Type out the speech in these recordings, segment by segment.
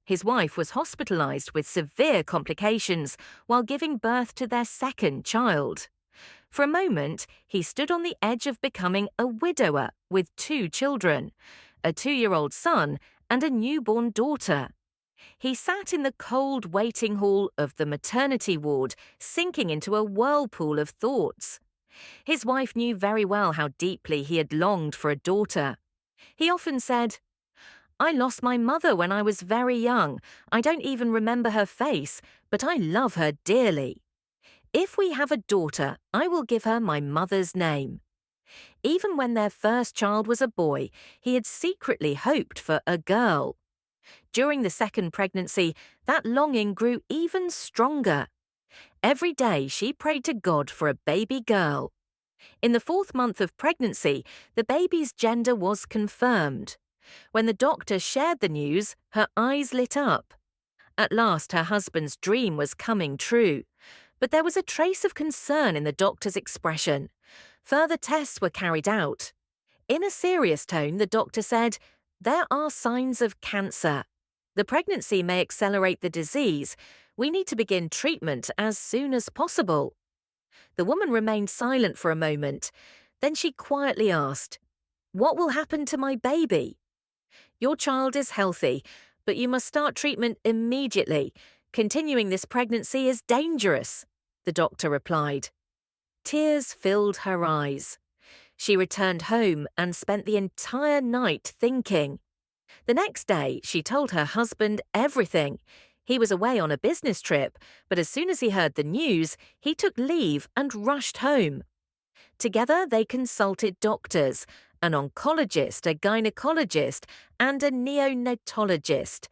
His wife was hospitalized with severe complications while giving birth to their second child. For a moment, he stood on the edge of becoming a widower with two children, a 2-year-old son and a newborn daughter. He sat in the cold waiting hall of the maternity ward, sinking into a whirlpool of thoughts. His wife knew very well how deeply he had longed for a daughter. He often said, "I lost my mother when I was very young. I don't even remember her face, but I love her dearly. If we have a daughter, I will give her my mother's name." Even when their first child was a boy, he had secretly hoped for a girl. During the second pregnancy, that longing grew even stronger. Every day she prayed to God for a baby girl. In the 4th month of pregnancy, the baby's gender was confirmed. When the doctor shared the news, her eyes lit up. At last her husband's dream was coming true. But there was a trace of concern in the doctor's expression. Further tests were carried out. In a serious tone, the doctor said, "There are signs of cancer. The pregnancy may accelerate the disease. We need to begin treatment as soon as possible." The woman remained silent for a moment. Then she quietly asked, "What will happen to my baby?" "Your child is healthy, but you must start treatment immediately. Continuing this pregnancy is dangerous," the doctor replied. Tears filled her eyes. She returned home and spent the entire night thinking. The next day, she told her husband everything. He was away on a business trip, but as soon as he heard the news, he took leave and rushed home. Together, they consulted doctors, an oncologist, a gynecologist, and a neonatologist.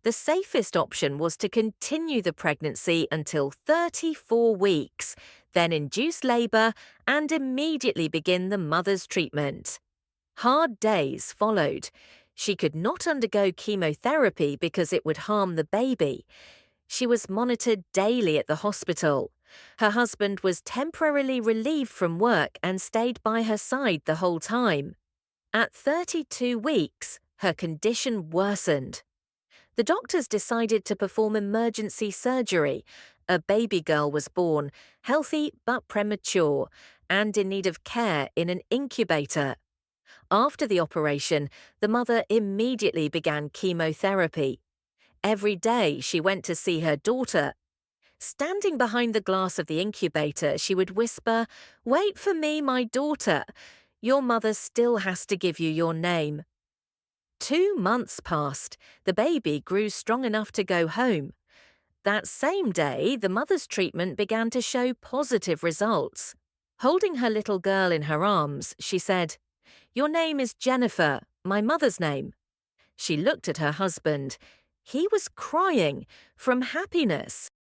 The safest option was to continue the pregnancy until 34 weeks, then induce labour and immediately begin the mother's treatment. Hard days followed. She could not undergo chemotherapy because it would harm the baby. She was monitored daily at the hospital. Her husband was temporarily relieved from work and stayed by her side the whole time. At 32 weeks, her condition worsened. The doctors decided to perform emergency surgery. A baby girl was born, healthy but premature, and in need of care in an incubator. After the operation, the mother immediately began chemotherapy. Every day she went to see her daughter. Standing behind the glass of the incubator, she would whisper, "Wait for me, my daughter. Your mother still has to give you your name." 2 months passed. The baby grew strong enough to go home. That same day, the mother's treatment began to show positive results. Holding her little girl in her arms, she said, "Your name is Jennifer, my mother's name." She looked at her husband. He was crying from happiness.